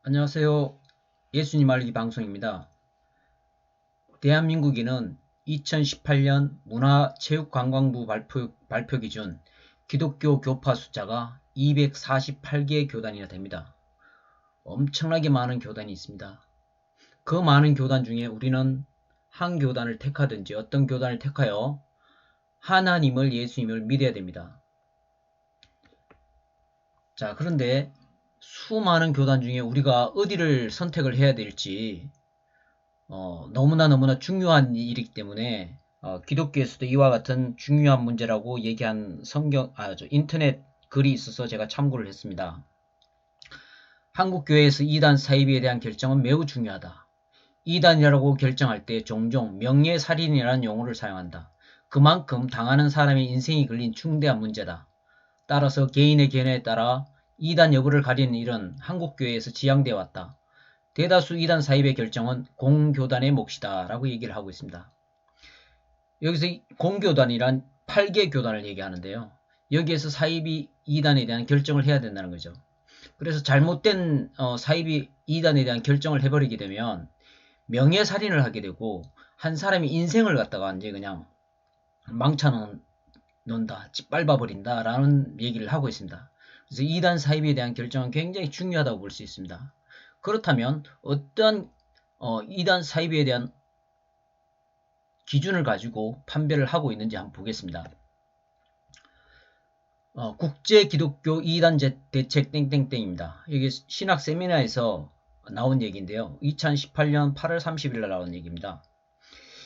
안녕하세요. 예수님 알리기 방송입니다. 대한민국에는 2018년 문화체육관광부 발표 기준 기독교 교파 숫자가 248개 교단이나 됩니다. 엄청나게 많은 교단이 있습니다. 그 많은 교단 중에 우리는 한 교단을 택하든지 어떤 교단을 택하여 하나님을 예수님을 믿어야 됩니다. 자, 그런데 수많은 교단 중에 우리가 어디를 선택을 해야 될지 너무나 중요한 일이기 때문에 기독교에서도 이와 같은 중요한 문제라고 얘기한 인터넷 글이 있어서 제가 참고를 했습니다. 한국교회에서 이단 사입에 대한 결정은 매우 중요하다. 이단이라고 결정할 때 종종 명예살인이라는 용어를 사용한다. 그만큼 당하는 사람의 인생이 걸린 중대한 문제다. 따라서 개인의 견해에 따라 이단 여부를 가리는 일은 한국교회에서 지양되어 왔다. 대다수 이단 사입의 결정은 공교단의 몫이다 라고 얘기를 하고 있습니다. 여기서 공교단이란 8개 교단을 얘기하는데요. 여기에서 사입이 이단에 대한 결정을 해야 된다는 거죠. 그래서 잘못된 사입이 이단에 대한 결정을 해버리게 되면 명예살인을 하게 되고 한 사람의 인생을 갖다가 이제 그냥 망쳐 놓는다, 짓밟아버린다 라는 얘기를 하고 있습니다. 그래서 이단 사입에 대한 결정은 굉장히 중요하다고 볼 수 있습니다. 그렇다면 어떤 이단 사입에 대한 기준을 가지고 판별을 하고 있는지 한번 보겠습니다. 국제기독교 이단 대책 땡땡땡입니다. 이게 신학 세미나에서 나온 얘기인데요. 2018년 8월 30일 날 나온 얘기입니다.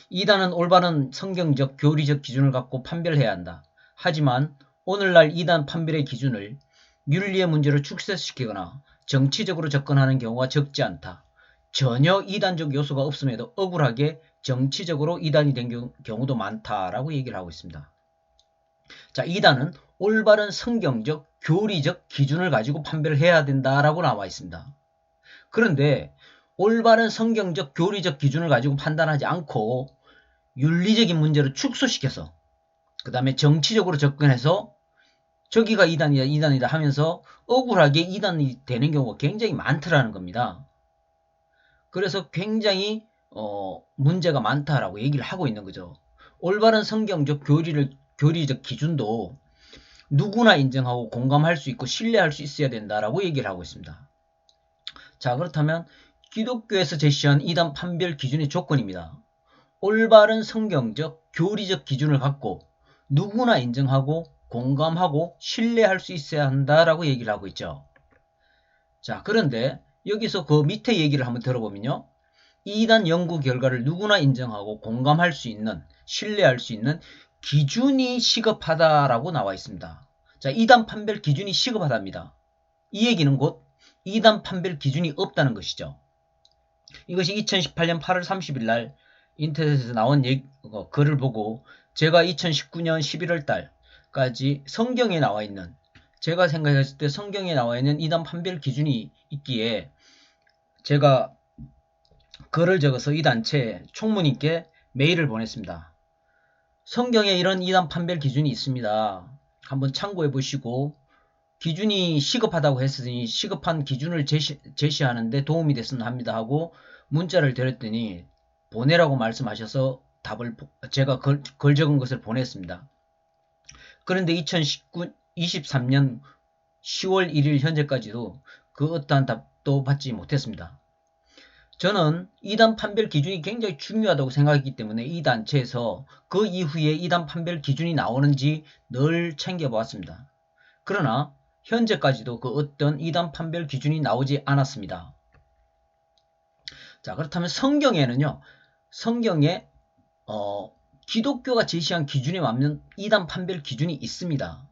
이단은 올바른 성경적 교리적 기준을 갖고 판별해야 한다. 하지만 오늘날 이단 판별의 기준을 윤리의 문제로 축소시키거나 정치적으로 접근하는 경우가 적지 않다. 전혀 이단적 요소가 없음에도 억울하게 정치적으로 이단이 된 경우도 많다라고 얘기를 하고 있습니다. 자, 이단은 올바른 성경적, 교리적 기준을 가지고 판별을 해야 된다라고 나와 있습니다. 그런데 올바른 성경적, 교리적 기준을 가지고 판단하지 않고 윤리적인 문제로 축소시켜서 그 다음에 정치적으로 접근해서 저기가 이단이다, 이단이다 하면서 억울하게 이단이 되는 경우가 굉장히 많더라는 겁니다. 그래서 굉장히 문제가 많다라고 얘기를 하고 있는 거죠. 올바른 성경적 교리적 기준도 누구나 인정하고 공감할 수 있고 신뢰할 수 있어야 된다라고 얘기를 하고 있습니다. 자, 그렇다면 기독교에서 제시한 이단 판별 기준의 조건입니다. 올바른 성경적 교리적 기준을 갖고 누구나 인정하고 공감하고 신뢰할 수 있어야 한다라고 얘기를 하고 있죠. 자, 그런데 여기서 그 밑에 얘기를 한번 들어보면요. 이단 연구 결과를 누구나 인정하고 공감할 수 있는, 신뢰할 수 있는 기준이 시급하다라고 나와 있습니다. 자, 이단 판별 기준이 시급하답니다. 이 얘기는 곧 이단 판별 기준이 없다는 것이죠. 이것이 2018년 8월 30일 날 인터넷에서 나온 글을 보고 제가 2019년 11월 달까지 성경에 나와 있는, 제가 생각했을 때 성경에 나와 있는 이단 판별 기준이 있기에 제가 글을 적어서 이 단체 총무님께 메일을 보냈습니다. 성경에 이런 이단 판별 기준이 있습니다. 한번 참고해 보시고 기준이 시급하다고 했으니 시급한 기준을 제시하는데 도움이 됐으면 합니다 하고 문자를 드렸더니 보내라고 말씀하셔서 제가 글 적은 것을 보냈습니다. 그런데 2023년 10월 1일 현재까지도 그 어떠한 답도 받지 못했습니다. 저는 이단 판별 기준이 굉장히 중요하다고 생각했기 때문에 이 단체에서 그 이후에 이단 판별 기준이 나오는지 늘 챙겨보았습니다. 그러나 현재까지도 그 어떤 이단 판별 기준이 나오지 않았습니다. 자, 그렇다면 성경에는요, 성경에 기독교가 제시한 기준에 맞는 이단 판별 기준이 있습니다.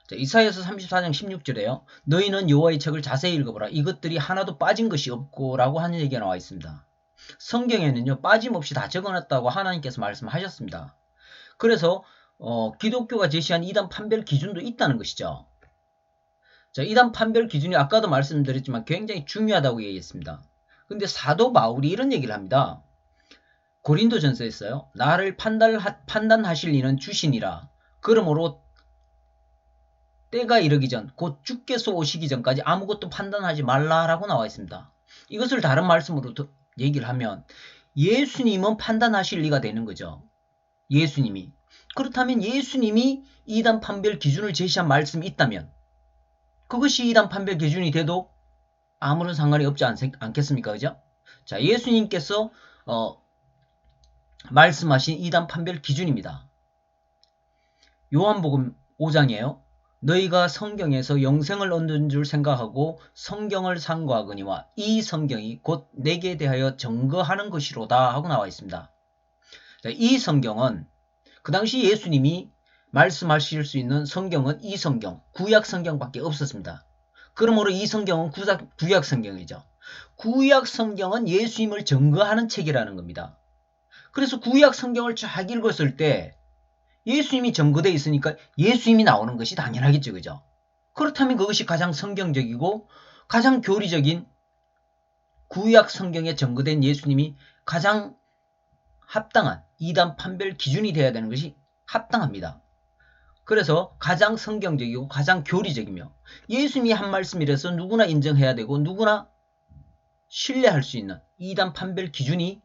자, 이사야서 34장 16절에요. 너희는 여호와의 책을 자세히 읽어보라. 이것들이 하나도 빠진 것이 없고 라고 하는 얘기가 나와 있습니다. 성경에는요, 빠짐없이 다 적어놨다고 하나님께서 말씀하셨습니다. 그래서 기독교가 제시한 이단 판별 기준도 있다는 것이죠. 자, 이단 판별 기준이 아까도 말씀드렸지만 굉장히 중요하다고 얘기했습니다. 근데 사도 바울이 이런 얘기를 합니다. 고린도전서에 있어요. 나를 판단하실 이는 주시니라. 그러므로 때가 이르기 전, 곧 주께서 오시기 전까지 아무것도 판단하지 말라라고 나와 있습니다. 이것을 다른 말씀으로 얘기를 하면 예수님은 판단하실 리가 되는 거죠. 예수님이. 그렇다면 예수님이 이단 판별 기준을 제시한 말씀이 있다면 그것이 이단 판별 기준이 돼도 아무런 상관이 없지 않겠습니까? 그죠? 자, 예수님께서 말씀하신 이단 판별 기준입니다. 요한복음 5장이에요. 너희가 성경에서 영생을 얻는 줄 생각하고 성경을 상고하거니와 이 성경이 곧 내게 대하여 증거하는 것이로다 하고 나와 있습니다. 자, 이 성경은 그 당시 예수님이 말씀하실 수 있는 성경은 이 성경, 구약 성경밖에 없었습니다. 그러므로 이 성경은 구약 성경이죠. 구약 성경은 예수님을 증거하는 책이라는 겁니다. 그래서 구약 성경을 쫙 읽었을 때 예수님이 증거되어 있으니까 예수님이 나오는 것이 당연하겠죠. 그죠? 그렇다면 그것이 가장 성경적이고 가장 교리적인 구약 성경에 증거된 예수님이 가장 합당한 이단 판별 기준이 되어야 되는 것이 합당합니다. 그래서 가장 성경적이고 가장 교리적이며 예수님이 한 말씀이라서 누구나 인정해야 되고 누구나 신뢰할 수 있는 이단 판별 기준이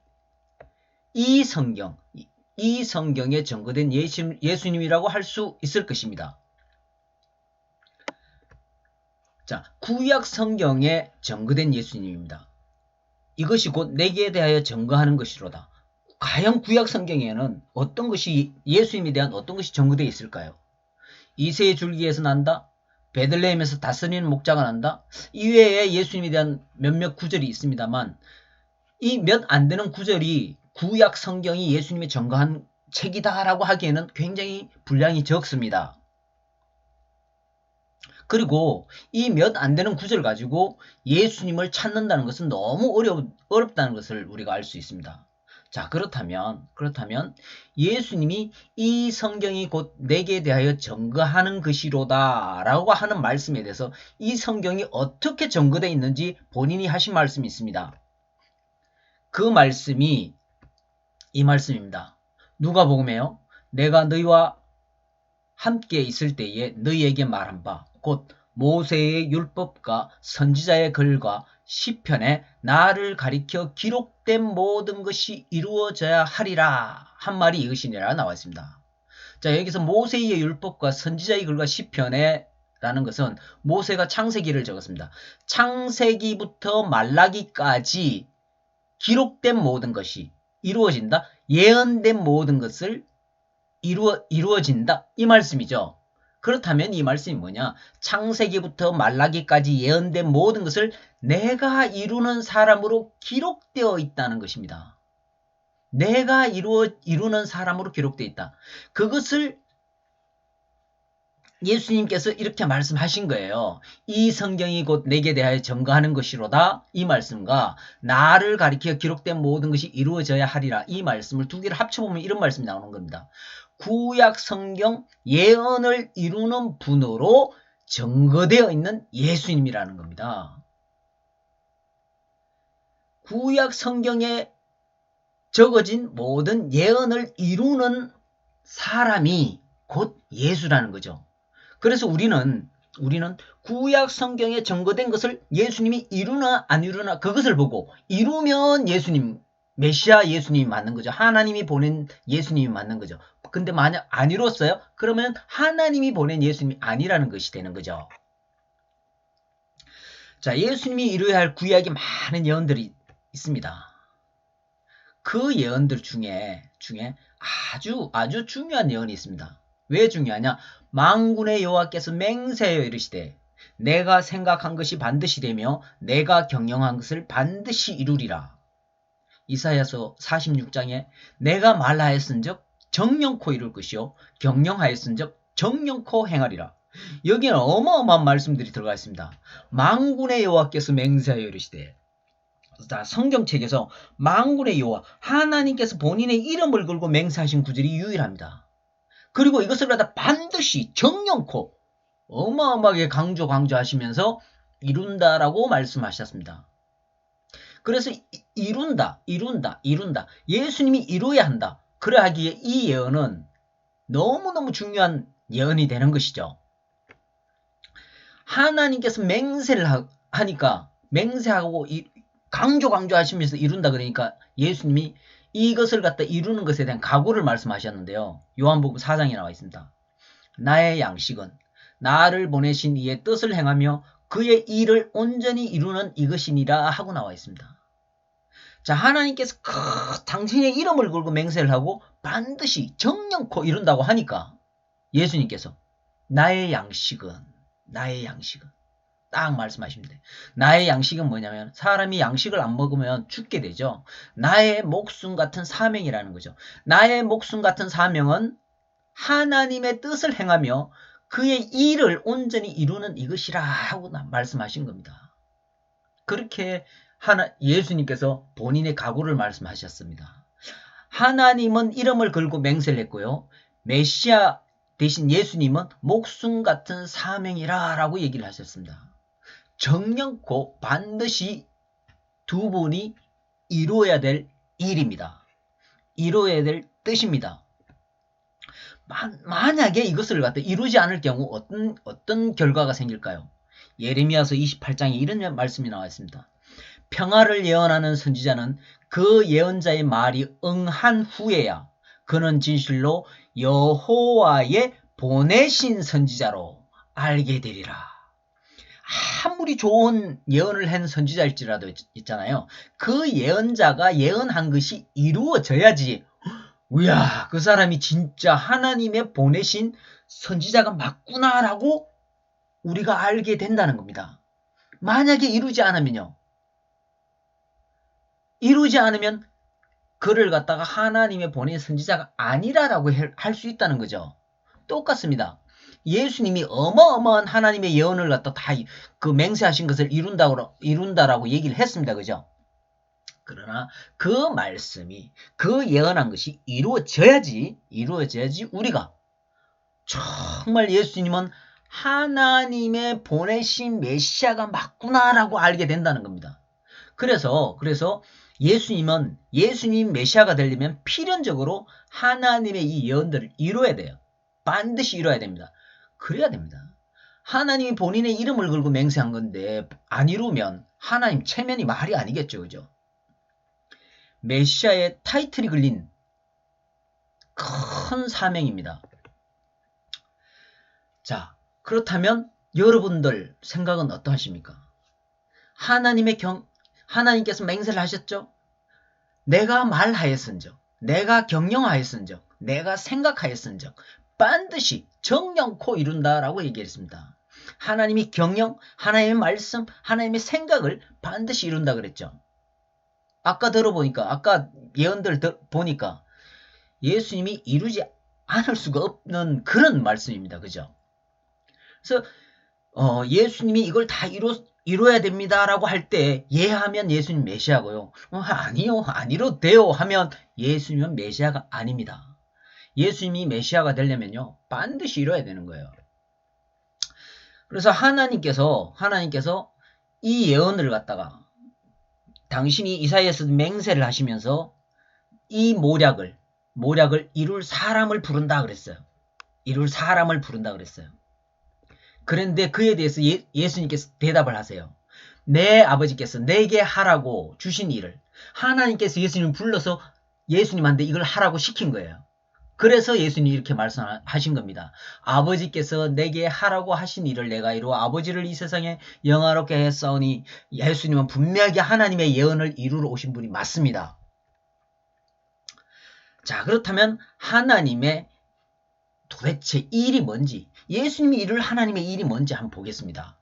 이 성경에 증거된 예수님이라고 할 수 있을 것입니다. 자, 구약 성경에 증거된 예수님입니다. 이것이 곧 내게 대하여 증거하는 것이로다. 과연 구약 성경에는 어떤 것이 예수님에 대한 어떤 것이 증거되어 있을까요? 이새의 줄기에서 난다. 베들레헴에서 다스리는 목자가 난다. 이외에 예수님에 대한 몇몇 구절이 있습니다만 이 몇 안 되는 구절이 구약 성경이 예수님의 증거한 책이다라고 하기에는 굉장히 분량이 적습니다. 그리고 이 몇 안 되는 구절 가지고 예수님을 찾는다는 것은 너무 어렵다는 것을 우리가 알 수 있습니다. 자, 그렇다면 예수님이 이 성경이 곧 내게 대하여 증거하는 것이로다 라고 하는 말씀에 대해서 이 성경이 어떻게 증거되어 있는지 본인이 하신 말씀이 있습니다. 그 말씀이 이 말씀입니다. 누가복음에요. 내가 너희와 함께 있을 때에 너희에게 말한 바 곧 모세의 율법과 선지자의 글과 시편에 나를 가리켜 기록된 모든 것이 이루어져야 하리라 한 말이 이것이니라 나와 있습니다. 자, 여기서 모세의 율법과 선지자의 글과 시편에 라는 것은 모세가 창세기를 적었습니다. 창세기부터 말라기까지 기록된 모든 것이 이루어진다. 예언된 모든 것을 이루어진다. 이 말씀이죠. 그렇다면 이 말씀이 뭐냐? 창세기부터 말라기까지 예언된 모든 것을 내가 이루는 사람으로 기록되어 있다는 것입니다. 내가 이루는 사람으로 기록되어 있다. 그것을 예수님께서 이렇게 말씀하신 거예요. 이 성경이 곧 내게 대하여 증거하는 것이로다. 이 말씀과 나를 가리켜 기록된 모든 것이 이루어져야 하리라. 이 말씀을 두 개를 합쳐보면 이런 말씀이 나오는 겁니다. 구약 성경 예언을 이루는 분으로 증거되어 있는 예수님이라는 겁니다. 구약 성경에 적어진 모든 예언을 이루는 사람이 곧 예수라는 거죠. 그래서 우리는 구약 성경에 증거된 것을 예수님이 이루나 안 이루나 그것을 보고 이루면 예수님, 메시아 예수님이 맞는 거죠. 하나님이 보낸 예수님이 맞는 거죠. 근데 만약 안 이뤘어요? 그러면 하나님이 보낸 예수님이 아니라는 것이 되는 거죠. 자, 예수님이 이루어야 할 구약에 많은 예언들이 있습니다. 그 예언들 중에 아주 중요한 예언이 있습니다. 왜 중요하냐? 만군의 여호와께서 맹세하여 이르시되 내가 생각한 것이 반드시 되며 내가 경영한 것을 반드시 이루리라. 이사야서 46장에 내가 말하였은즉 정령코 이룰 것이요 경영하였은즉 정령코 행하리라. 여기는 어마어마한 말씀들이 들어가 있습니다. 만군의 여호와께서 맹세하여 이르시되, 자, 성경책에서 만군의 여호와 하나님께서 본인의 이름을 걸고 맹세하신 구절이 유일합니다. 그리고 이것을 갖다 반드시 정령코 어마어마하게 강조하시면서 이룬다라고 말씀하셨습니다. 그래서 이룬다. 예수님이 이루어야 한다. 그러하기에 이 예언은 너무너무 중요한 예언이 되는 것이죠. 하나님께서 맹세를 하니까 맹세하고 강조하시면서 이룬다 그러니까 예수님이 이것을 갖다 이루는 것에 대한 각오를 말씀하셨는데요. 요한복음 4장에 나와 있습니다. 나의 양식은 나를 보내신 이의 뜻을 행하며 그의 일을 온전히 이루는 이것이니라 하고 나와 있습니다. 자, 하나님께서 당신의 이름을 걸고 맹세를 하고 반드시 정령코 이룬다고 하니까 예수님께서 나의 양식은 딱 말씀하시면 돼요. 나의 양식은 뭐냐면 사람이 양식을 안 먹으면 죽게 되죠. 나의 목숨 같은 사명이라는 거죠. 나의 목숨 같은 사명은 하나님의 뜻을 행하며 그의 일을 온전히 이루는 이것이라 하고 말씀하신 겁니다. 그렇게 예수님께서 본인의 각오를 말씀하셨습니다. 하나님은 이름을 걸고 맹세를 했고요. 메시아 대신 예수님은 목숨 같은 사명이라 라고 얘기를 하셨습니다. 정령코 반드시 두 분이 이루어야 될 일입니다. 이루어야 될 뜻입니다. 만약에 이것을 갖다 이루지 않을 경우 어떤 결과가 생길까요? 예레미야서 28장에 이런 말씀이 나와 있습니다. 평화를 예언하는 선지자는 그 예언자의 말이 응한 후에야 그는 진실로 여호와의 보내신 선지자로 알게 되리라. 아무리 좋은 예언을 한 선지자일지라도 있잖아요. 그 예언자가 예언한 것이 이루어져야지 우야, 그 사람이 진짜 하나님의 보내신 선지자가 맞구나라고 우리가 알게 된다는 겁니다. 만약에 이루지 않으면 그를 갖다가 하나님의 보낸 선지자가 아니라라고 할 수 있다는 거죠. 똑같습니다. 예수님이 어마어마한 하나님의 예언을 갖다 다 그 맹세하신 것을 이룬다라고 얘기를 했습니다. 그죠? 그러나 그 말씀이 그 예언한 것이 이루어져야지 우리가 정말 예수님은 하나님의 보내신 메시아가 맞구나라고 알게 된다는 겁니다. 그래서 예수님 메시아가 되려면 필연적으로 하나님의 이 예언들을 이루어야 돼요. 반드시 이루어야 됩니다. 그래야 됩니다. 하나님이 본인의 이름을 걸고 맹세한 건데 안 이루면 하나님 체면이 말이 아니겠죠. 그죠? 메시아의 타이틀이 걸린 큰 사명입니다. 자, 그렇다면 여러분들 생각은 어떠하십니까? 하나님께서 맹세를 하셨죠? 내가 말하였은즉, 내가 경영하였은즉, 내가 생각하였은즉 반드시 정령코 이룬다라고 얘기했습니다. 하나님이 경영, 하나님의 말씀, 하나님의 생각을 반드시 이룬다 그랬죠. 아까 예언들 보니까 예수님이 이루지 않을 수가 없는 그런 말씀입니다. 그죠? 그래서 예수님이 이걸 다 이루어야 됩니다라고 할 때 예하면 예수님 메시아고요. 아니요, 안 이뤄도 돼요 하면 예수님은 메시아가 아닙니다. 예수님이 메시아가 되려면요 반드시 이뤄야 되는 거예요. 그래서 하나님께서 이 예언을 갖다가 당신이 이사야에서 맹세를 하시면서 이 모략을 이룰 사람을 부른다 그랬어요. 그런데 그에 대해서 예수님께서 대답을 하세요. 내 아버지께서 내게 하라고 주신 일을 하나님께서 예수님을 불러서 예수님한테 이걸 하라고 시킨 거예요. 그래서 예수님이 이렇게 말씀하신 겁니다. 아버지께서 내게 하라고 하신 일을 내가 이루어 아버지를 이 세상에 영화롭게 했사오니 예수님은 분명하게 하나님의 예언을 이루러 오신 분이 맞습니다. 자, 그렇다면 하나님의 도대체 일이 뭔지, 예수님이 이룰 하나님의 일이 뭔지 한번 보겠습니다.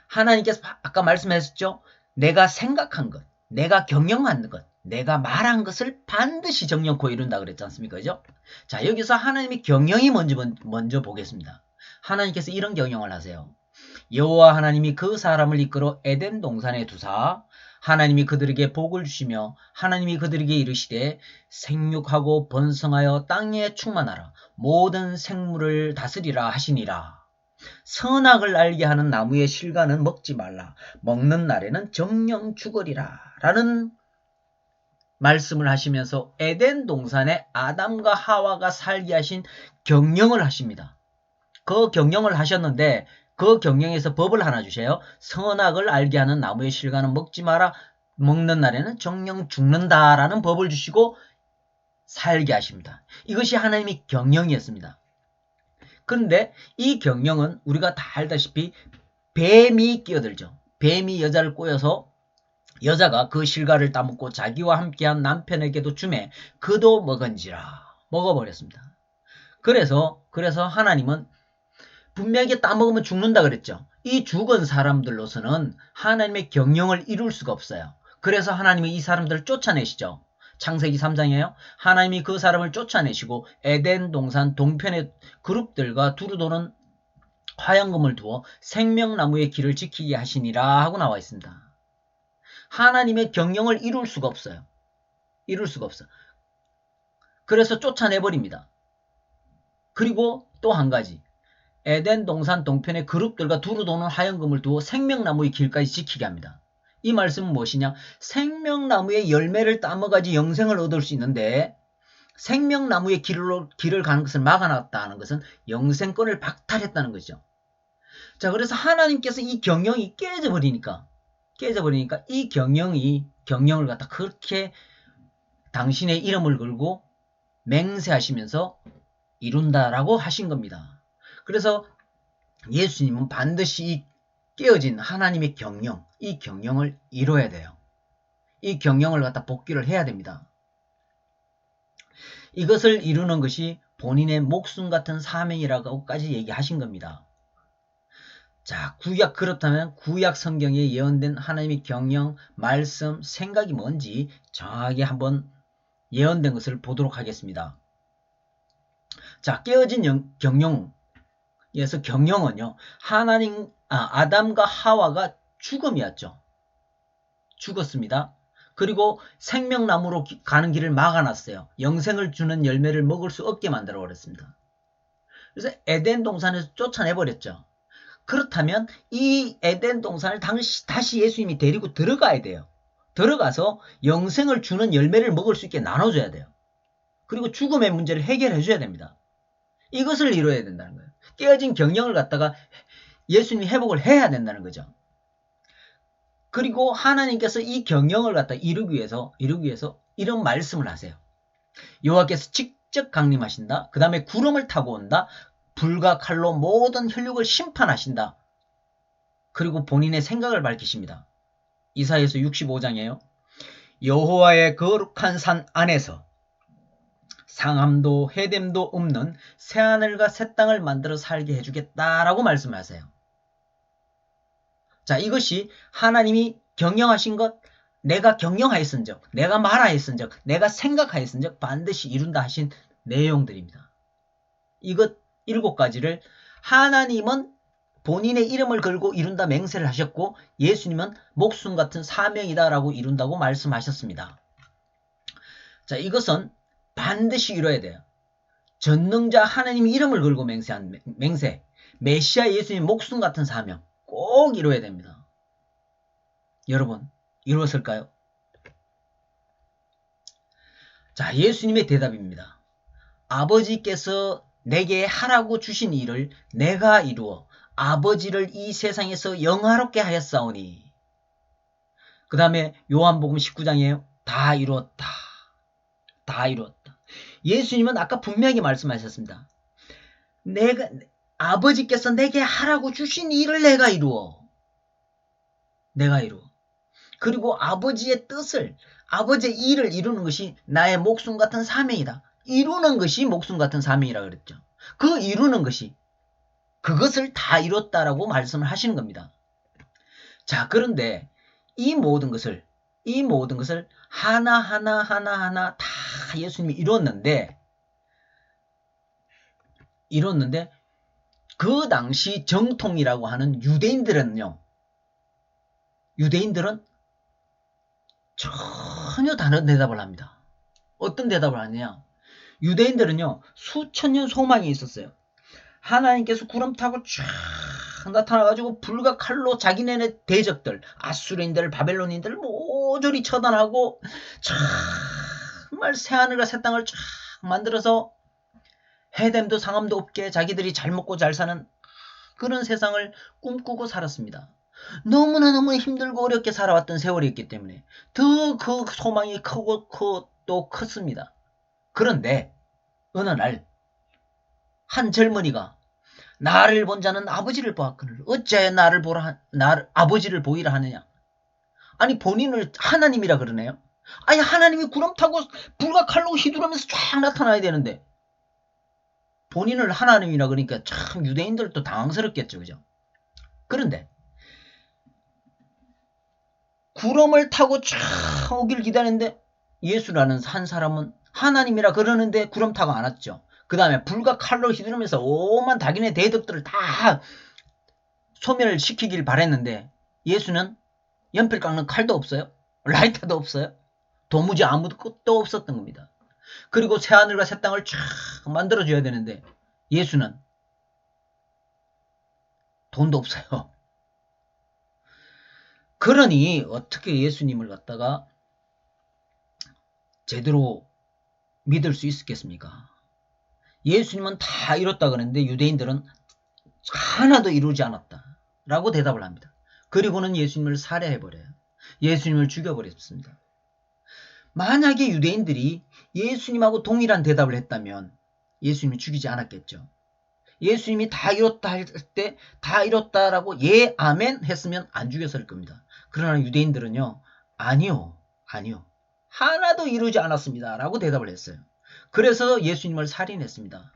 하나님께서 아까 말씀하셨죠? 내가 생각한 것, 내가 경영한 것, 내가 말한 것을 반드시 정령코 이룬다 그랬지 않습니까? 그죠? 자, 여기서 하나님의 경영이 먼저 보겠습니다. 하나님께서 이런 경영을 하세요. 여호와 하나님이 그 사람을 이끌어 에덴 동산에 두사 하나님이 그들에게 복을 주시며 하나님이 그들에게 이르시되 생육하고 번성하여 땅에 충만하라 모든 생물을 다스리라 하시니라. 선악을 알게 하는 나무의 실과는 먹지 말라. 먹는 날에는 정령 죽으리라. 라는 말씀을 하시면서 에덴 동산에 아담과 하와가 살게 하신 경영을 하십니다. 그 경영을 하셨는데 그 경영에서 법을 하나 주셔요. 선악을 알게 하는 나무의 실과는 먹지 마라. 먹는 날에는 정령 죽는다라는 법을 주시고 살게 하십니다. 이것이 하나님의 경영이었습니다. 그런데 이 경영은 우리가 다 알다시피 뱀이 끼어들죠. 뱀이 여자를 꼬여서 여자가 그 실과를 따먹고 자기와 함께한 남편에게도 주매 그도 먹은지라 먹어버렸습니다. 그래서 하나님은 분명히 따먹으면 죽는다 그랬죠. 이 죽은 사람들로서는 하나님의 경영을 이룰 수가 없어요. 그래서 하나님이 이 사람들을 쫓아내시죠. 창세기 3장이에요. 하나님이 그 사람을 쫓아내시고 에덴 동산 동편의 그룹들과 두루 도는 화양금을 두어 생명나무의 길을 지키게 하시니라 하고 나와 있습니다. 하나님의 경영을 이룰 수가 없어요. 이룰 수가 없어. 그래서 쫓아내버립니다. 그리고 또 한 가지. 에덴 동산 동편의 그룹들과 두루 도는 화양금을 두어 생명나무의 길까지 지키게 합니다. 이 말씀은 무엇이냐? 생명나무의 열매를 따먹어야지 영생을 얻을 수 있는데 생명나무의 길을 가는 것을 막아놨다는 것은 영생권을 박탈했다는 거죠. 자, 그래서 하나님께서 이 경영이 깨져버리니까 이 경영을 갖다 그렇게 당신의 이름을 걸고 맹세하시면서 이룬다라고 하신 겁니다. 그래서 예수님은 반드시 이 깨어진 하나님의 경영, 이 경영을 이뤄야 돼요. 이 경영을 갖다 복귀를 해야 됩니다. 이것을 이루는 것이 본인의 목숨 같은 사명이라고까지 얘기하신 겁니다. 자, 그렇다면 구약 성경에 예언된 하나님의 경영, 말씀, 생각이 뭔지 정확하게 한번 예언된 것을 보도록 하겠습니다. 자, 깨어진 경영에서 경영은요, 아담과 하와가 죽음이었죠. 죽었습니다. 그리고 생명나무로 가는 길을 막아놨어요. 영생을 주는 열매를 먹을 수 없게 만들어 버렸습니다. 그래서 에덴 동산에서 쫓아내버렸죠. 그렇다면 이 에덴 동산을 다시 예수님이 데리고 들어가야 돼요. 들어가서 영생을 주는 열매를 먹을 수 있게 나눠줘야 돼요. 그리고 죽음의 문제를 해결해 줘야 됩니다. 이것을 이루어야 된다는 거예요. 깨어진 경영을 갖다가 예수님이 회복을 해야 된다는 거죠. 그리고 하나님께서 이 경영을 갖다 이루기 위해서 이런 말씀을 하세요. 여호와께서 직접 강림하신다. 그 다음에 구름을 타고 온다. 불과 칼로 모든 혈육을 심판하신다. 그리고 본인의 생각을 밝히십니다. 이사야서 65장이에요. 여호와의 거룩한 산 안에서 상함도 해됨도 없는 새하늘과 새 땅을 만들어 살게 해주겠다라고 말씀하세요. 자, 이것이 하나님이 경영하신 것, 내가 경영하였은즉, 내가 말하였은즉, 내가 생각하였은즉 반드시 이룬다 하신 내용들입니다. 이것 7가지를 하나님은 본인의 이름을 걸고 이룬다 맹세를 하셨고 예수님은 목숨 같은 사명이다라고 이룬다고 말씀하셨습니다. 자, 이것은 반드시 이뤄야 돼요. 전능자 하나님의 이름을 걸고 맹세한 맹세, 메시아 예수님 목숨 같은 사명 꼭 이뤄야 됩니다. 여러분, 이루었을까요? 자, 예수님의 대답입니다. 아버지께서 내게 하라고 주신 일을 내가 이루어 아버지를 이 세상에서 영화롭게 하였사오니. 그 다음에 요한복음 19장이에요. 다 이루었다. 다 이루었다. 예수님은 아까 분명히 말씀하셨습니다. 아버지께서 내게 하라고 주신 일을 내가 이루어. 그리고 아버지의 뜻을, 아버지의 일을 이루는 것이 나의 목숨 같은 사명이다. 이루는 것이 목숨 같은 사명이라고 그랬죠. 그 이루는 것이 그것을 다 이뤘다라고 말씀을 하시는 겁니다. 자, 그런데 이 모든 것을 하나하나 다 예수님이 이뤘는데 그 당시 정통이라고 하는 유대인들은 전혀 다른 대답을 합니다. 어떤 대답을 하느냐? 유대인들은요, 수천 년 소망이 있었어요. 하나님께서 구름 타고 쫙 나타나가지고 불과 칼로 자기네의 대적들, 아수르인들, 바벨론인들을 모조리 처단하고 정말 새하늘과 새 땅을 쫙 만들어서 해됨도 상함도 없게 자기들이 잘 먹고 잘 사는 그런 세상을 꿈꾸고 살았습니다. 너무나 힘들고 어렵게 살아왔던 세월이었기 때문에 더 그 소망이 크고 또 컸습니다. 그런데 어느 날 한 젊은이가 나를 본 자는 아버지를 보았거늘 어찌하여 나를 아버지를 보이라 하느냐. 아니 본인을 하나님이라 그러네요. 아니 하나님이 구름 타고 불과 칼로 휘두르면서 쫙 나타나야 되는데 본인을 하나님이라 그러니까 참 유대인들도 당황스럽겠죠. 그죠? 그런데 구름을 타고 쫙 오길 기다리는데 예수라는 한 사람은 하나님이라 그러는데 구름 타고 안 왔죠. 그 다음에 불과 칼로 휘두르면서 오만 자기네 대적들을 다 소멸시키길 바랬는데 예수는 연필 깎는 칼도 없어요. 라이터도 없어요. 도무지 아무것도 없었던 겁니다. 그리고 새하늘과 새 땅을 쫙 만들어줘야 되는데 예수는 돈도 없어요. 그러니 어떻게 예수님을 갖다가 제대로 믿을 수 있었겠습니까? 예수님은 다 이뤘다 그러는데 유대인들은 하나도 이루지 않았다 라고 대답을 합니다. 그리고는 예수님을 살해해버려요. 예수님을 죽여버렸습니다. 만약에 유대인들이 예수님하고 동일한 대답을 했다면 예수님이 죽이지 않았겠죠. 예수님이 다 이뤘다 할 때 다 이뤘다라고 예 아멘 했으면 안 죽였을 겁니다. 그러나 유대인들은요. 아니요. 하나도 이루지 않았습니다. 라고 대답을 했어요. 그래서 예수님을 살인했습니다.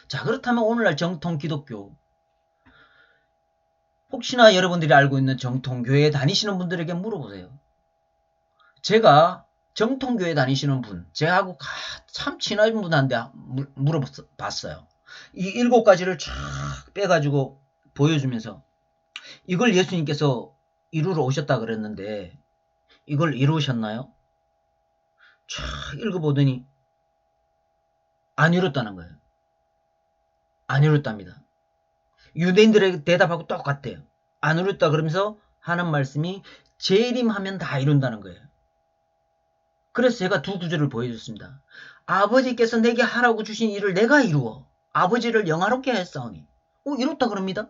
자, 그렇다면 오늘날 정통 기독교, 혹시나 여러분들이 알고 있는 정통교회에 다니시는 분들에게 물어보세요. 제가 정통교회 다니시는 분, 제하고 참 친한 분한테 물어봤어요. 이 7가지를 쫙 빼가지고 보여주면서 이걸 예수님께서 이루러 오셨다 그랬는데 이걸 이루셨나요? 쫙 읽어보더니 안 이뤘다는 거예요. 안 이뤘답니다. 유대인들의 대답하고 똑같대요. 안 이뤘다 그러면서 하는 말씀이 재림하면 다 이룬다는 거예요. 그래서 제가 두 구절을 보여줬습니다. 아버지께서 내게 하라고 주신 일을 내가 이루어 아버지를 영화롭게 하였사오니 이뤘다 그럽니다.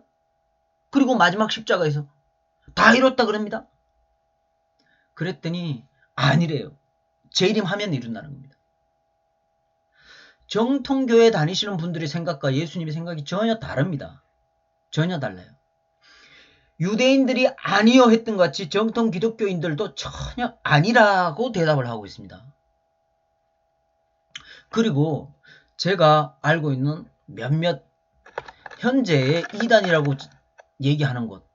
그리고 마지막 십자가에서 다 이뤘다 그럽니다. 그랬더니 아니래요. 재림하면 이룬다는 겁니다. 정통교회 다니시는 분들의 생각과 예수님의 생각이 전혀 다릅니다. 전혀 달라요. 유대인들이 아니요 했던 것 같이 정통 기독교인들도 전혀 아니라고 대답을 하고 있습니다. 그리고 제가 알고 있는 몇몇 현재의 이단이라고 얘기하는 곳,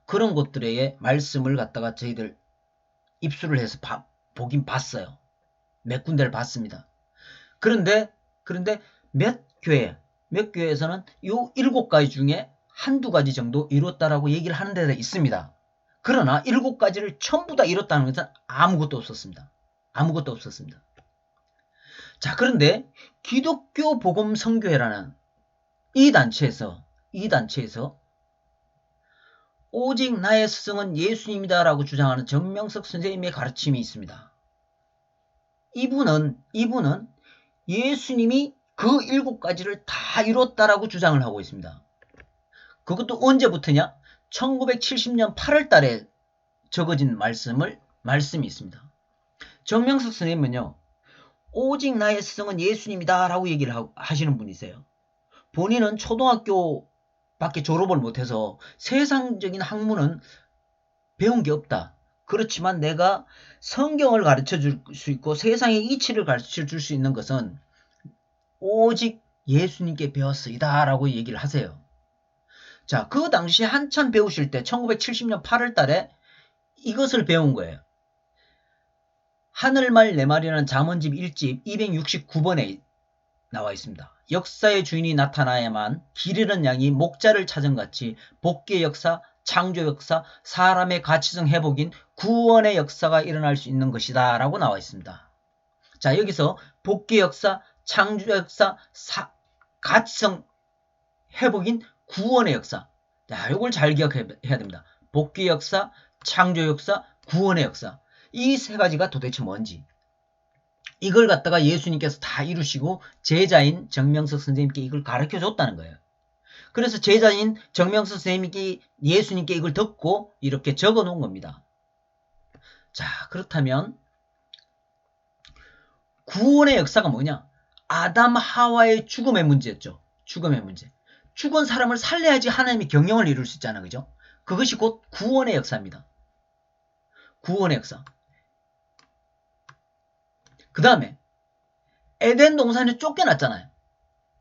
그런 곳들의 말씀을 갖다가 저희들 입수를 해서 보긴 봤어요. 몇 군데를 봤습니다. 그런데 몇 교회에서는 이 7가지 중에 한두 가지 정도 이뤘다라고 얘기를 하는 데가 있습니다. 그러나 7가지를 전부 다 이뤘다는 것은 아무것도 없었습니다. 아무것도 없었습니다. 자, 그런데 기독교 복음 선교회라는 이 단체에서 오직 나의 스승은 예수님이다 라고 주장하는 정명석 선생님의 가르침이 있습니다. 이분은 예수님이 그 7가지를 다 이뤘다라고 주장을 하고 있습니다. 그것도 언제부터냐? 1970년 8월 달에 적어진 말씀이 있습니다. 정명석 선생님은요. 오직 나의 스승은 예수님이다 라고 얘기를 하시는 분이세요. 본인은 초등학교밖에 졸업을 못해서 세상적인 학문은 배운 게 없다. 그렇지만 내가 성경을 가르쳐 줄 수 있고 세상의 이치를 가르쳐 줄 수 있는 것은 오직 예수님께 배웠으이다 라고 얘기를 하세요. 자, 그 당시 한참 배우실 때 1970년 8월 달에 이것을 배운 거예요. 하늘말 내 말이라는 잠언집 1집 269번에 나와 있습니다. 역사의 주인이 나타나야만 길 잃은 양이 목자를 찾은 같이 복귀의 역사, 창조 역사, 사람의 가치성 회복인 구원의 역사가 일어날 수 있는 것이다 라고 나와 있습니다. 자, 여기서 복귀의 역사, 창조 역사, 가치성 회복인 구원의 역사. 자, 이걸 잘 기억해야 됩니다. 복귀의 역사, 창조 역사, 구원의 역사. 이 3가지가 도대체 뭔지. 이걸 갖다가 예수님께서 다 이루시고 제자인 정명석 선생님께 이걸 가르쳐 줬다는 거예요. 그래서 제자인 정명석 선생님이 예수님께 이걸 듣고 이렇게 적어 놓은 겁니다. 자, 그렇다면 구원의 역사가 뭐냐? 아담 하와의 죽음의 문제였죠. 죽음의 문제. 죽은 사람을 살려야지 하나님이 경영을 이룰 수 있잖아. 그죠? 그것이 곧 구원의 역사입니다. 구원의 역사. 그 다음에 에덴 동산에 쫓겨났잖아요.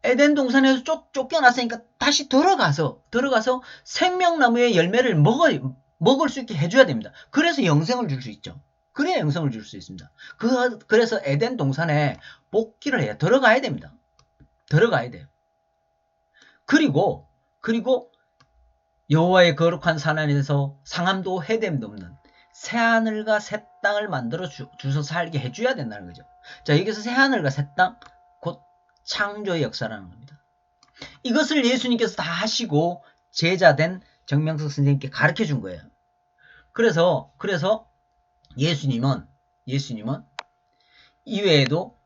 에덴 동산에서 쫓겨났으니까 다시 들어가서 생명나무의 열매를 먹을 수 있게 해줘야 됩니다. 그래서 영생을 줄 수 있죠. 그래야 영생을 줄 수 있습니다. 그래서 에덴 동산에 복귀를 해야 들어가야 됩니다. 들어가야 돼요. 그리고 여호와의 거룩한 산 안에서 상함도 해됨도 없는 새하늘과 새 땅을 만들어 주셔서 살게 해줘야 된다는 거죠. 자, 여기서 새하늘과 새 땅, 곧 창조의 역사라는 겁니다. 이것을 예수님께서 다 하시고 제자된 정명석 선생님께 가르쳐 준 거예요. 그래서 예수님은 이외에도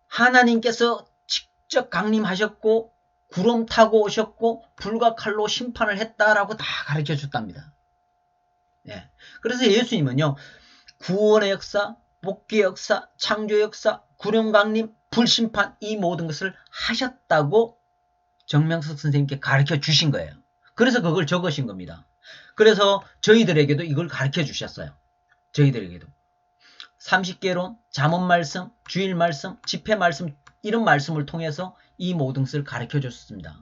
하나님께서 직접 강림하셨고 구름 타고 오셨고 불과 칼로 심판을 했다라고 다 가르쳐 줬답니다. 네. 그래서 예수님은요, 구원의 역사, 복귀의 역사, 창조의 역사, 구름 강림, 불심판, 이 모든 것을 하셨다고 정명석 선생님께 가르쳐 주신 거예요. 그래서 그걸 적으신 겁니다. 그래서 저희들에게도 이걸 가르쳐 주셨어요. 저희들에게도 30개론, 잠언 말씀, 주일 말씀, 집회 말씀, 이런 말씀을 통해서 이 모든 것을 가르쳐 줬습니다.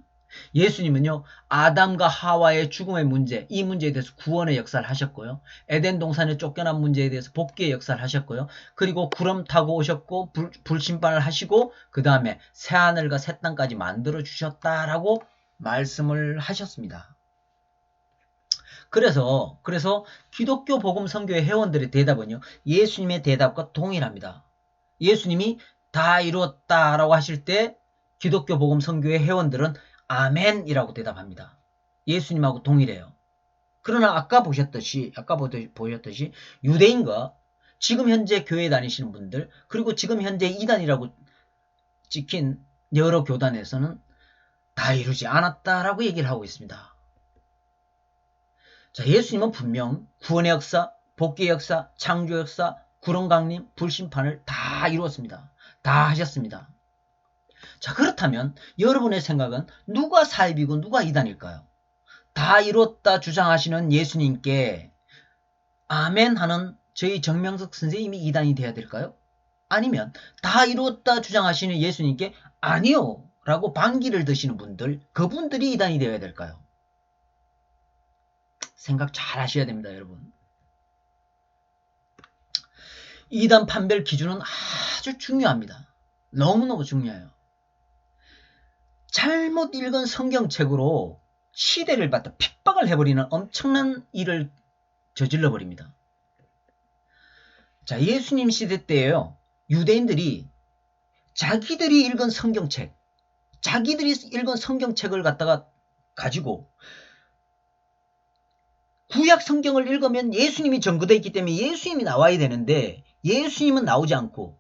예수님은요, 아담과 하와의 죽음의 문제, 이 문제에 대해서 구원의 역사를 하셨고요. 에덴 동산에 쫓겨난 문제에 대해서 복귀의 역사를 하셨고요. 그리고 구름 타고 오셨고 불심판을 하시고 그 다음에 새하늘과 새 땅까지 만들어 주셨다라고 말씀을 하셨습니다. 그래서 기독교 복음 선교회 회원들의 대답은요, 예수님의 대답과 동일합니다. 예수님이 다 이루었다라고 하실 때 기독교 복음 선교회 회원들은 아멘이라고 대답합니다. 예수님하고 동일해요. 그러나 아까 보셨듯이 유대인과 지금 현재 교회 다니시는 분들, 그리고 지금 현재 이단이라고 찍힌 여러 교단에서는 다 이루지 않았다라고 얘기를 하고 있습니다. 자, 예수님은 분명 구원의 역사, 복귀의 역사, 창조 역사, 구름 강림, 불심판을 다 이루었습니다. 다 하셨습니다. 자, 그렇다면 여러분의 생각은 누가 사입이고 누가 이단일까요? 다 이뤘다 주장하시는 예수님께 아멘 하는 저희 정명석 선생님이 이단이 되어야 될까요? 아니면 다 이뤘다 주장하시는 예수님께 아니요 라고 반기를 드시는 분들, 그분들이 이단이 되어야 될까요? 생각 잘 하셔야 됩니다, 여러분. 이단 판별 기준은 아주 중요합니다. 너무너무 중요해요. 잘못 읽은 성경책으로 시대를 받다 핍박을 해버리는 엄청난 일을 저질러 버립니다. 자, 예수님 시대 때에요, 유대인들이 자기들이 읽은 성경책을 갖다가 가지고 구약 성경을 읽으면 예수님이 전거되어 있기 때문에 예수님이 나와야 되는데 예수님은 나오지 않고,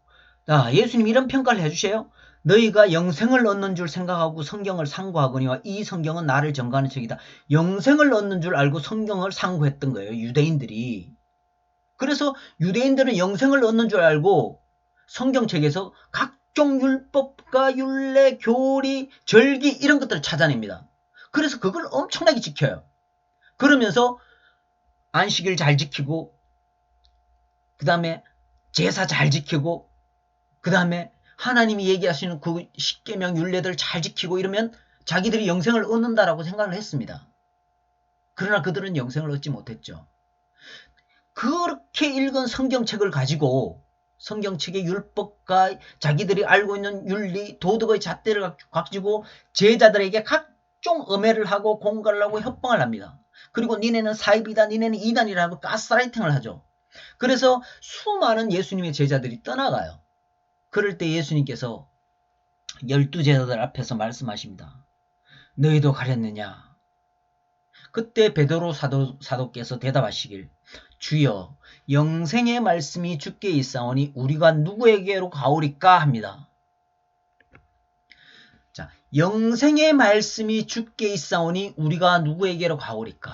예수님 이런 평가를 해주세요. 너희가 영생을 얻는 줄 생각하고 성경을 상고하거니와 이 성경은 나를 전가하는 책이다. 영생을 얻는 줄 알고 성경을 상고했던 거예요, 유대인들이. 그래서 유대인들은 영생을 얻는 줄 알고 성경책에서 각종 율법과 율례, 교리, 절기 이런 것들을 찾아냅니다. 그래서 그걸 엄청나게 지켜요. 그러면서 안식일 잘 지키고, 그 다음에 제사 잘 지키고, 그 다음에 하나님이 얘기하시는 그 십계명 율례들 잘 지키고 이러면 자기들이 영생을 얻는다라고 생각을 했습니다. 그러나 그들은 영생을 얻지 못했죠. 그렇게 읽은 성경책을 가지고 성경책의 율법과 자기들이 알고 있는 윤리, 도덕의 잣대를 가지고 제자들에게 각종 음해를 하고 공갈을 하고 협박을 합니다. 그리고 니네는 사입이다, 니네는 이단이라고 가스라이팅을 하죠. 그래서 수많은 예수님의 제자들이 떠나가요. 그럴 때 예수님께서 12제자들 앞에서 말씀하십니다. 너희도 가렸느냐? 그때 베드로 사도께서 대답하시길, 주여, 영생의 말씀이 주께 있사오니 우리가 누구에게로 가오리까 합니다. 자, 영생의 말씀이 주께 있사오니 우리가 누구에게로 가오리까.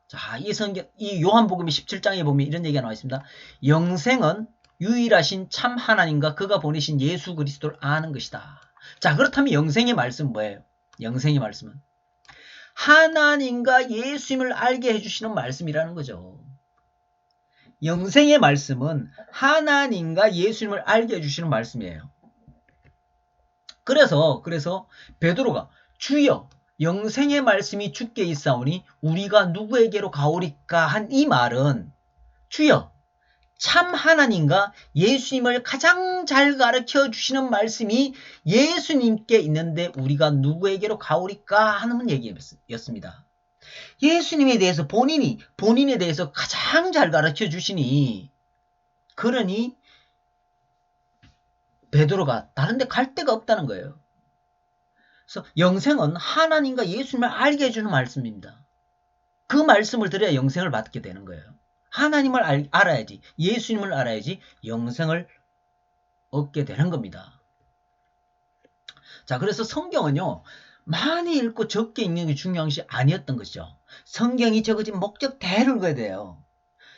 자, 이 요한복음 17장에 보면 이런 얘기가 나와 있습니다. 영생은 유일하신 참 하나님과 그가 보내신 예수 그리스도를 아는 것이다. 자, 그렇다면 영생의 말씀은 뭐예요? 영생의 말씀은 하나님과 예수님을 알게 해주시는 말씀이라는 거죠. 영생의 말씀은 하나님과 예수님을 알게 해주시는 말씀이에요. 그래서 베드로가 주여 영생의 말씀이 주께 있사오니 우리가 누구에게로 가오리까 한 이 말은 주여 참 하나님과 예수님을 가장 잘 가르쳐 주시는 말씀이 예수님께 있는데 우리가 누구에게로 가오리까 하는 얘기였습니다. 예수님에 대해서 본인에 대해서 가장 잘 가르쳐 주시니 그러니 베드로가 다른 데 갈 데가 없다는 거예요. 그래서 영생은 하나님과 예수님을 알게 해주는 말씀입니다. 그 말씀을 들어야 영생을 받게 되는 거예요. 하나님을 알아야지, 예수님을 알아야지 영생을 얻게 되는 겁니다. 자, 그래서 성경은요, 많이 읽고 적게 읽는 게 중요한 것이 아니었던 것이죠. 성경이 적어진 목적대로 읽어야 돼요.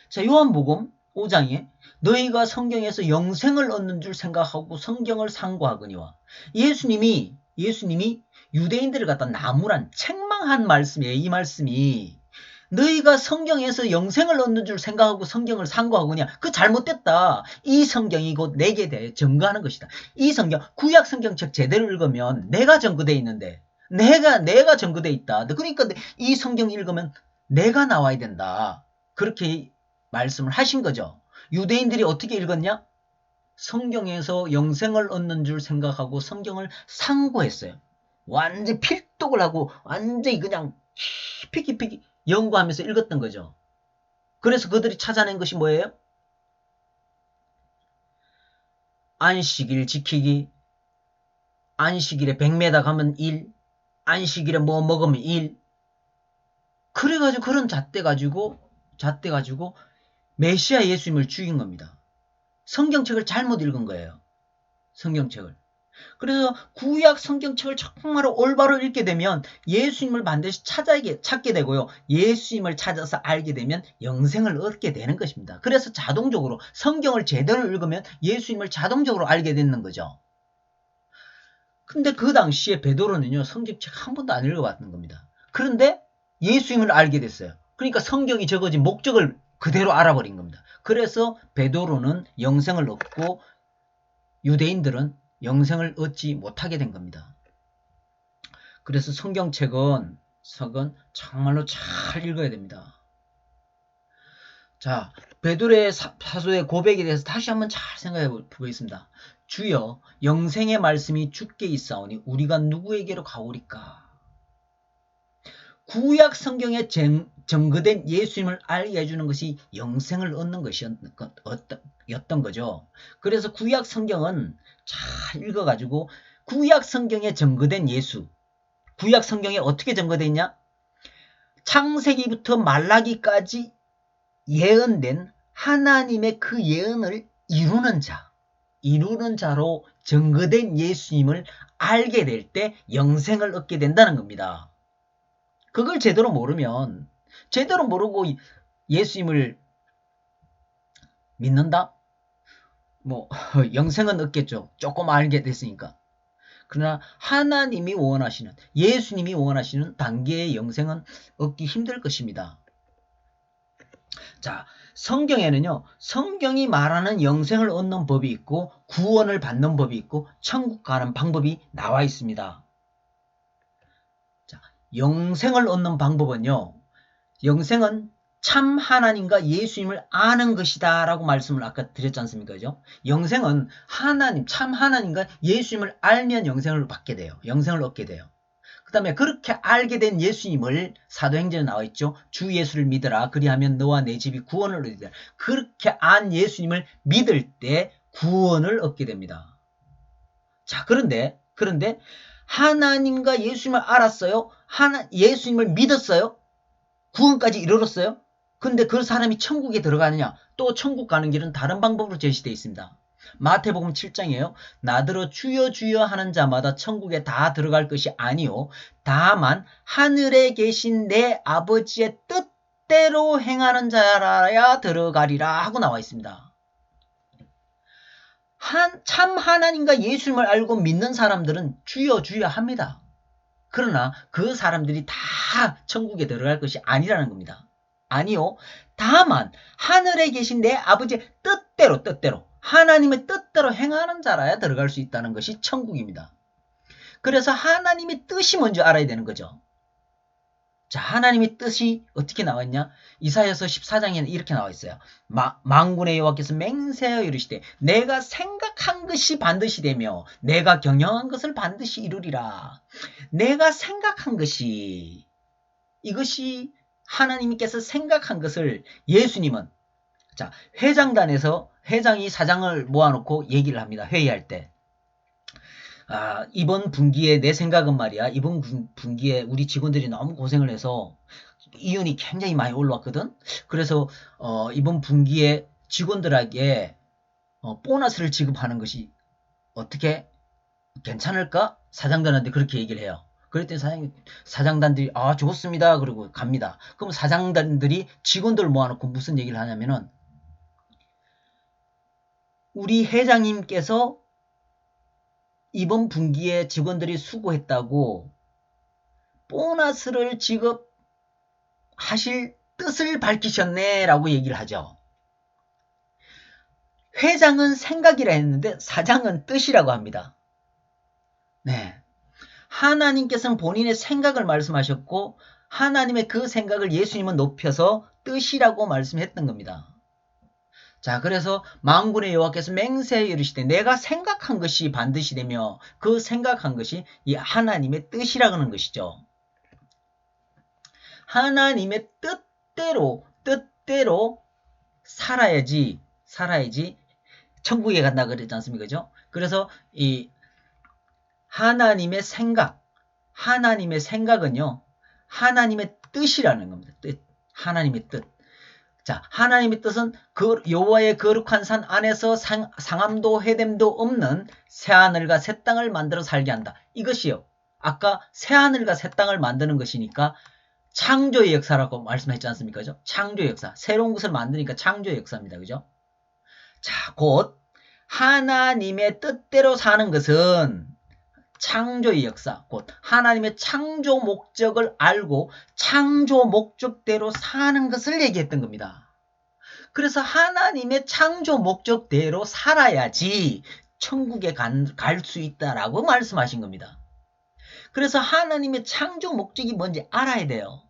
자, 요한복음 5장에 너희가 성경에서 영생을 얻는 줄 생각하고 성경을 상고하거니와 예수님이 유대인들을 갖다 나무란 책망한 말씀이에요. 이 말씀이 너희가 성경에서 영생을 얻는 줄 생각하고 성경을 상고하거냐. 그 잘못됐다. 이 성경이 곧 내게 대해 증거하는 것이다. 이 성경, 구약 성경책 제대로 읽으면 내가 증거되어 있는데 내가 증거되어 있다. 그러니까 이 성경 읽으면 내가 나와야 된다. 그렇게 말씀을 하신 거죠. 유대인들이 어떻게 읽었냐? 성경에서 영생을 얻는 줄 생각하고 성경을 상고했어요. 완전 필독을 하고 완전히 그냥 깊이 연구하면서 읽었던 거죠. 그래서 그들이 찾아낸 것이 뭐예요? 안식일 지키기, 안식일에 100m 가면 1, 안식일에 뭐 먹으면 1. 그래가지고 그런 잣대 가지고 메시아 예수님을 죽인 겁니다. 성경책을 잘못 읽은 거예요. 성경책을. 그래서 구약 성경책을 정말로 올바로 읽게 되면 예수님을 반드시 찾게 되고요. 예수님을 찾아서 알게 되면 영생을 얻게 되는 것입니다. 그래서 자동적으로 성경을 제대로 읽으면 예수님을 자동적으로 알게 되는 거죠. 근데 그 당시에 베드로는요, 성경책 한 번도 안 읽어봤던 겁니다. 그런데 예수님을 알게 됐어요. 그러니까 성경이 적어진 목적을 그대로 알아버린 겁니다. 그래서 베드로는 영생을 얻고 유대인들은 영생을 얻지 못하게 된 겁니다. 그래서 성경책은 정말로 잘 읽어야 됩니다. 자, 베드로의 사도의 고백에 대해서 다시 한번 잘 생각해 보겠습니다. 주여 영생의 말씀이 주께 있사오니 우리가 누구에게로 가오리까. 구약 성경에 증거된 예수님을 알게 해주는 것이 영생을 얻는 것이었던 거죠. 그래서 구약 성경은 잘 읽어가지고 구약 성경에 증거된 예수, 구약 성경에 어떻게 증거되어 있냐? 창세기부터 말라기까지 예언된 하나님의 그 예언을 이루는 자로 증거된 예수님을 알게 될 때 영생을 얻게 된다는 겁니다. 그걸 제대로 모르고 예수님을 믿는다? 뭐 영생은 얻겠죠. 조금 알게 됐으니까. 그러나 하나님이 원하시는, 예수님이 원하시는 단계의 영생은 얻기 힘들 것입니다. 자, 성경에는요, 성경이 말하는 영생을 얻는 법이 있고 구원을 받는 법이 있고 천국 가는 방법이 나와 있습니다. 자, 영생을 얻는 방법은요, 영생은 참 하나님과 예수님을 아는 것이다 라고 말씀을 아까 드렸지 않습니까? 그죠? 영생은 참 하나님과 예수님을 알면 영생을 받게 돼요. 영생을 얻게 돼요. 그 다음에 그렇게 알게 된 예수님을 사도행전에 나와 있죠. 주 예수를 믿으라. 그리하면 너와 내 집이 구원을 얻으리라. 그렇게 안 예수님을 믿을 때 구원을 얻게 됩니다. 자, 그런데 하나님과 예수님을 알았어요. 예수님을 믿었어요. 구원까지 이르렀어요. 근데 그 사람이 천국에 들어가느냐? 또 천국 가는 길은 다른 방법으로 제시되어 있습니다. 마태복음 7장이에요. 나더러 주여 주여 하는 자마다 천국에 다 들어갈 것이 아니요 다만 하늘에 계신 내 아버지의 뜻대로 행하는 자라야 들어가리라 하고 나와 있습니다. 참 하나님과 예수님을 알고 믿는 사람들은 주여 주여 합니다. 그러나 그 사람들이 다 천국에 들어갈 것이 아니라는 겁니다. 아니요. 다만 하늘에 계신 내 아버지의 뜻대로 하나님의 뜻대로 행하는 자라야 들어갈 수 있다는 것이 천국입니다. 그래서 하나님의 뜻이 뭔지 알아야 되는 거죠. 자, 하나님의 뜻이 어떻게 나왔냐? 이사야서 14장에는 이렇게 나와 있어요. 만군의 여호와께서 맹세하여 이르시되 내가 생각한 것이 반드시 되며 내가 경영한 것을 반드시 이루리라. 내가 생각한 것이, 이것이 하나님께서 생각한 것을 예수님은, 자, 회장단에서 회장이 사장을 모아놓고 얘기를 합니다. 회의할 때. 이번 분기에 내 생각은 말이야. 이번 분기에 우리 직원들이 너무 고생을 해서 이윤이 굉장히 많이 올라왔거든. 그래서 이번 분기에 직원들에게 보너스를 지급하는 것이 어떻게 괜찮을까? 사장단한테 그렇게 얘기를 해요. 그랬더니 사장단들이 좋습니다. 그러고 갑니다. 그럼 사장단들이 직원들을 모아놓고 무슨 얘기를 하냐면은 우리 회장님께서 이번 분기에 직원들이 수고했다고 보너스를 지급하실 뜻을 밝히셨네 라고 얘기를 하죠. 회장은 생각이라 했는데 사장은 뜻이라고 합니다. 네, 하나님께서는 본인의 생각을 말씀하셨고 하나님의 그 생각을 예수님은 높여서 뜻이라고 말씀했던 겁니다. 자, 그래서 만군의 여호와께서 맹세하여 이르시되 내가 생각한 것이 반드시 되며 그 생각한 것이 이 하나님의 뜻이라고 하는 것이죠. 하나님의 뜻대로 살아야지 천국에 간다 그랬지 않습니까? 그죠? 그래서 이 하나님의 생각은요 하나님의 뜻이라는 겁니다. 하나님의 뜻. 자, 하나님의 뜻은 여호와의 거룩한 산 안에서 상함도 해됨도 없는 새하늘과 새 땅을 만들어 살게 한다. 이것이요. 아까 새하늘과 새 땅을 만드는 것이니까 창조의 역사라고 말씀했지 않습니까? 그죠? 창조의 역사. 새로운 것을 만드니까 창조의 역사입니다. 그죠? 자, 곧 하나님의 뜻대로 사는 것은 창조의 역사, 곧 하나님의 창조 목적을 알고 창조 목적대로 사는 것을 얘기했던 겁니다. 그래서 하나님의 창조 목적대로 살아야지 천국에 갈 수 있다라고 말씀하신 겁니다. 그래서 하나님의 창조 목적이 뭔지 알아야 돼요.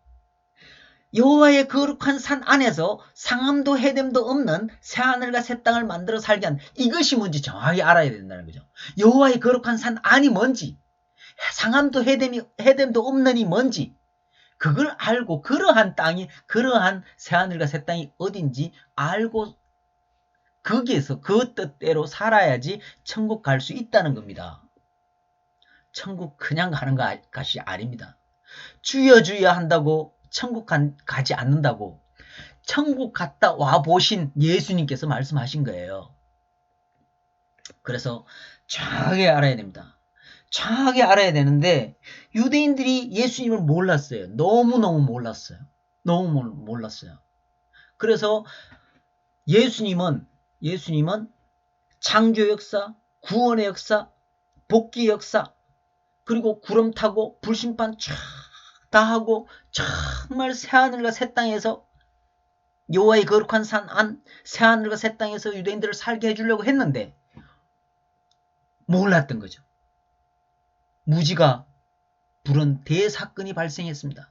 여호와의 거룩한 산 안에서 상함도 해됨도 없는 새하늘과 새 땅을 만들어 살게 한 이것이 뭔지 정확히 알아야 된다는 거죠. 여호와의 거룩한 산 안이 뭔지, 상함도 해됨도 없는이 뭔지, 그걸 알고 그러한 땅이, 그러한 새하늘과 새 땅이 어딘지 알고 거기에서 그 뜻대로 살아야지 천국 갈 수 있다는 겁니다. 천국 그냥 가는 것이 아닙니다. 주여 주여 한다고 천국 가지 않는다고 천국 갔다 와 보신 예수님께서 말씀하신 거예요. 그래서 정확하게 알아야 됩니다. 정확하게 알아야 되는데 유대인들이 예수님을 몰랐어요. 너무너무 몰랐어요. 너무 몰랐어요. 그래서 예수님은 창조 역사, 구원의 역사, 복귀 역사, 그리고 구름 타고 불심판 다 하고 정말 새하늘과 새 땅에서 여호와의 거룩한 산 안 새하늘과 새 땅에서 유대인들을 살게 해주려고 했는데 몰랐던 거죠. 무지가 불은 대사건이 발생했습니다.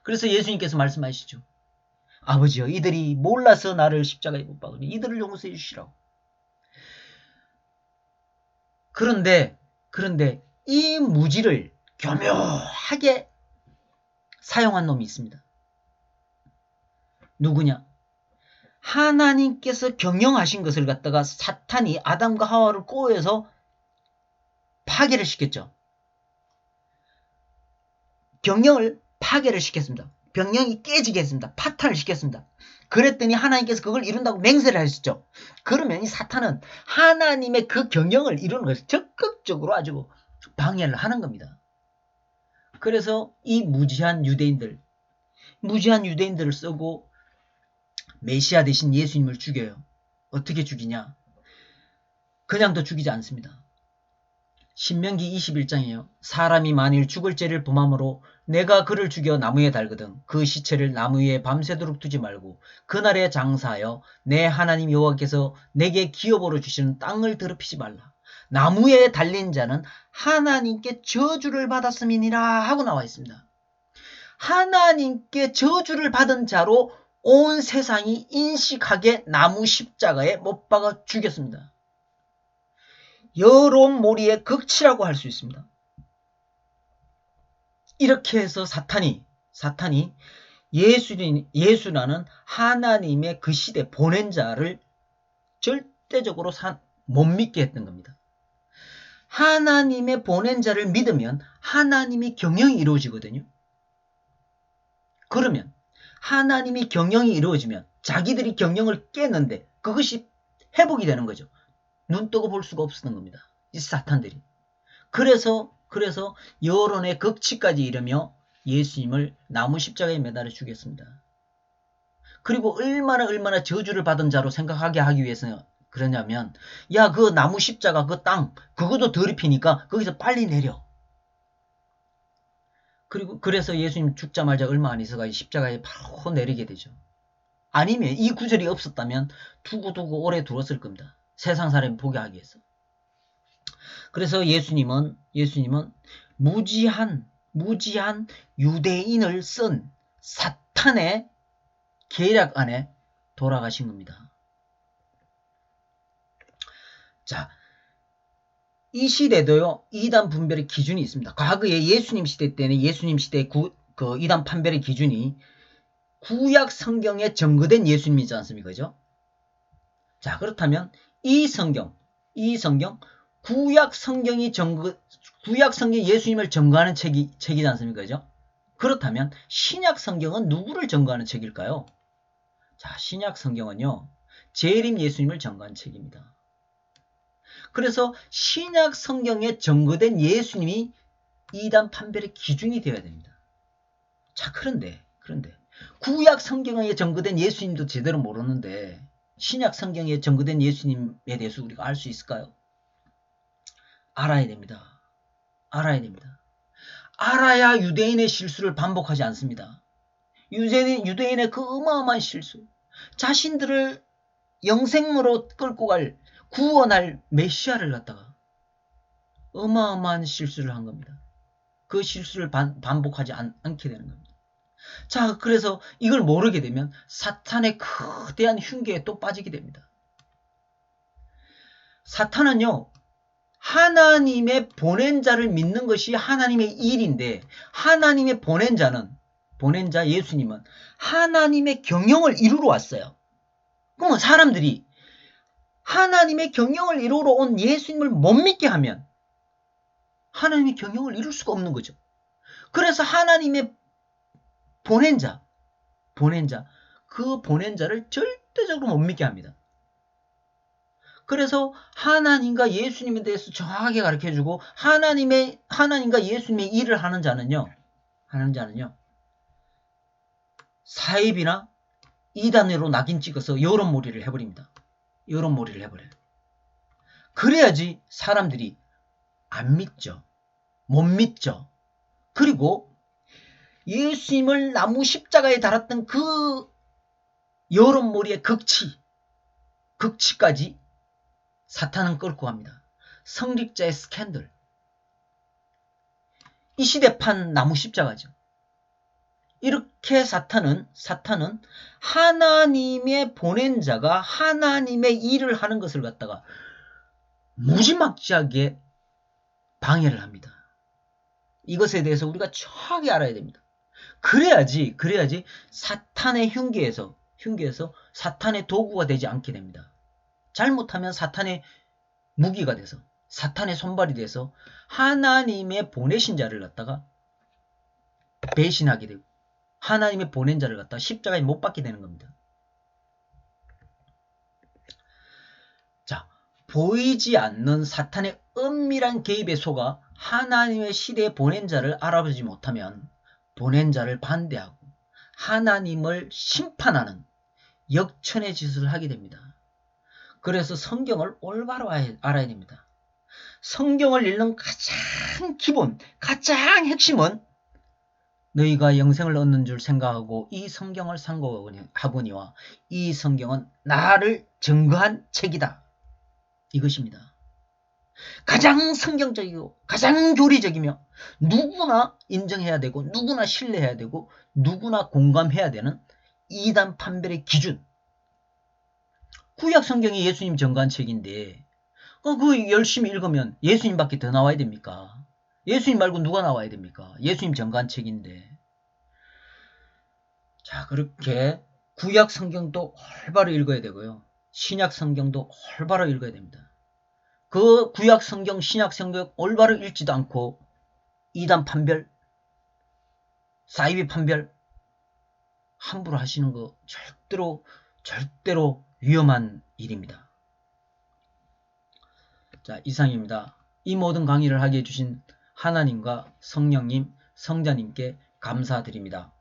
그래서 예수님께서 말씀하시죠. 아버지여 이들이 몰라서 나를 십자가에 못 박으니 이들을 용서해 주시라고. 그런데 이 무지를 교묘하게 사용한 놈이 있습니다. 누구냐? 하나님께서 경영하신 것을 갖다가 사탄이 아담과 하와를 꼬여서 파괴를 시켰죠. 경영을 파괴를 시켰습니다. 경영이 깨지게 했습니다. 파탄을 시켰습니다. 그랬더니 하나님께서 그걸 이룬다고 맹세를 하셨죠. 그러면 이 사탄은 하나님의 그 경영을 이루는 것을 적극적으로 아주 방해를 하는 겁니다. 그래서 이 무지한 유대인들을 쓰고 메시아 대신 예수님을 죽여요. 어떻게 죽이냐? 그냥도 죽이지 않습니다. 신명기 21장이에요. 사람이 만일 죽을 죄를 범함으로 내가 그를 죽여 나무에 달거든 그 시체를 나무 위에 밤새도록 두지 말고 그날에 장사하여 내 하나님 여호와께서 내게 기업으로 주시는 땅을 더럽히지 말라. 나무에 달린 자는 하나님께 저주를 받았음이니라 하고 나와 있습니다. 하나님께 저주를 받은 자로 온 세상이 인식하게 나무 십자가에 못 박아 죽였습니다. 여론몰이의 극치라고 할 수 있습니다. 이렇게 해서 사탄이 예수라는 하나님의 그 시대 보낸 자를 절대적으로 못 믿게 했던 겁니다. 하나님의 보낸 자를 믿으면 하나님이 경영이 이루어지거든요. 그러면 하나님이 경영이 이루어지면 자기들이 경영을 깼는데 그것이 회복이 되는 거죠. 눈 뜨고 볼 수가 없었던 겁니다. 이 사탄들이. 그래서 여론의 극치까지 이르며 예수님을 나무 십자가에 매달아 죽였습니다. 그리고 얼마나 저주를 받은 자로 생각하게 하기 위해서 그러냐면 야, 그 나무 십자가 그 땅 그것도 더럽히니까 거기서 빨리 내려. 그래서 예수님 죽자마자 얼마 안 있어가 십자가에 바로 내리게 되죠. 아니면 이 구절이 없었다면 두고 오래 두었을 겁니다. 세상 사람이 보게 하기 위해서. 그래서 예수님은 무지한 유대인을 쓴 사탄의 계략 안에 돌아가신 겁니다. 자, 이 시대도요, 이단 분별의 기준이 있습니다. 과거에 예수님 시대 때는 예수님 시대의 그 이단 판별의 기준이 구약 성경에 증거된 예수님이지 않습니까? 그죠? 자, 그렇다면 이 성경 구약 성경 예수님을 증거하는 책이지 않습니까? 그죠? 그렇다면 신약 성경은 누구를 증거하는 책일까요? 자, 신약 성경은요, 재림 예수님을 증거하는 책입니다. 그래서 신약 성경에 증거된 예수님이 이단 판별의 기준이 되어야 됩니다. 자, 그런데 구약 성경에 증거된 예수님도 제대로 모르는데 신약 성경에 증거된 예수님에 대해서 우리가 알 수 있을까요? 알아야 됩니다. 알아야 유대인의 실수를 반복하지 않습니다. 유대인의 그 어마어마한 실수, 자신들을 영생으로 끌고 구원할 메시아를 갖다가 어마어마한 실수를 한 겁니다. 그 실수를 반복하지 않게 되는 겁니다. 자, 그래서 이걸 모르게 되면 사탄의 거대한 흉계에 또 빠지게 됩니다. 사탄은요, 하나님의 보낸 자를 믿는 것이 하나님의 일인데 하나님의 보낸 자 예수님은 하나님의 경영을 이루러 왔어요. 그러면 사람들이 하나님의 경영을 이루러 온 예수님을 못 믿게 하면 하나님의 경영을 이룰 수가 없는 거죠. 그래서 하나님의 보낸 자, 그 보낸 자를 절대적으로 못 믿게 합니다. 그래서 하나님과 예수님에 대해서 정확하게 가르쳐주고 하나님과 예수님의 일을 하는 자는요, 사입이나 이단으로 낙인 찍어서 여론몰이를 해버립니다. 그래야지 사람들이 안 믿죠. 못 믿죠. 그리고 예수님을 나무 십자가에 달았던 그 여론몰이의 극치까지 사탄은 끌고 갑니다. 성직자의 스캔들. 이 시대판 나무 십자가죠. 이렇게 사탄은 하나님의 보낸 자가 하나님의 일을 하는 것을 갖다가 무지막지하게 방해를 합니다. 이것에 대해서 우리가 정확히 알아야 됩니다. 그래야지 사탄의 흉계에서 사탄의 도구가 되지 않게 됩니다. 잘못하면 사탄의 무기가 돼서 사탄의 손발이 돼서 하나님의 보내신 자를 갖다가 배신하게 되고 하나님의 보낸 자를 갖다가 십자가에 못 박게 되는 겁니다. 보이지 않는 사탄의 은밀한 개입에 속아 하나님의 시대에 보낸 자를 알아보지 못하면 보낸 자를 반대하고 하나님을 심판하는 역천의 짓을 하게 됩니다. 그래서 성경을 올바로 알아야 됩니다. 성경을 읽는 가장 기본, 가장 핵심은 너희가 영생을 얻는 줄 생각하고 이 성경을 상고하거니와 이 성경은 나를 증거한 책이다. 이것입니다. 가장 성경적이고 가장 교리적이며 누구나 인정해야 되고 누구나 신뢰해야 되고 누구나 공감해야 되는 이단 판별의 기준. 구약 성경이 예수님 증거한 책인데 그 열심히 읽으면 예수님밖에 더 나와야 됩니까? 예수님 말고 누가 나와야 됩니까? 예수님 증거한 책인데. 자, 그렇게 구약 성경도 올바로 읽어야 되고요. 신약 성경도 올바로 읽어야 됩니다. 그 구약 성경, 신약 성경 올바로 읽지도 않고 이단 판별, 사이비 판별 함부로 하시는 거 절대로 위험한 일입니다. 자, 이상입니다. 이 모든 강의를 하게 해주신 하나님과 성령님, 성자님께 감사드립니다.